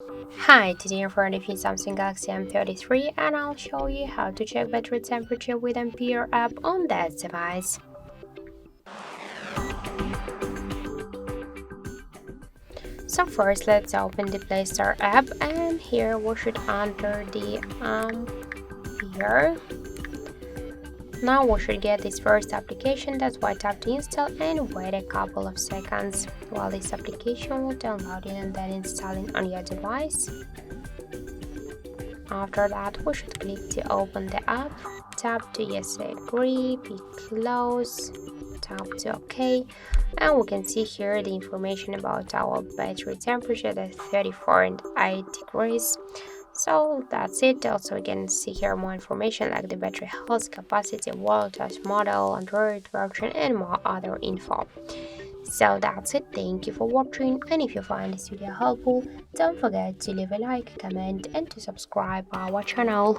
Hi, today I'm for the Samsung Galaxy M33 and I'll show you how to check battery temperature with Ampere app on that device. So first let's open the Play Store app and here we should enter the Ampere. Now we should get this first application, that's why tap to install and wait a couple of seconds while this application will download it and then install it on your device. After that, we should click to open the app, tap to yes agree, be close, tap to OK, and we can see here the information about our battery temperature at 34.8 degrees. So that's it. Also we can see here more information like the battery health, capacity, voltage, model, Android version, and more other info. So that's it, thank you for watching, and if you find this video helpful, don't forget to leave a like, comment and to subscribe our channel.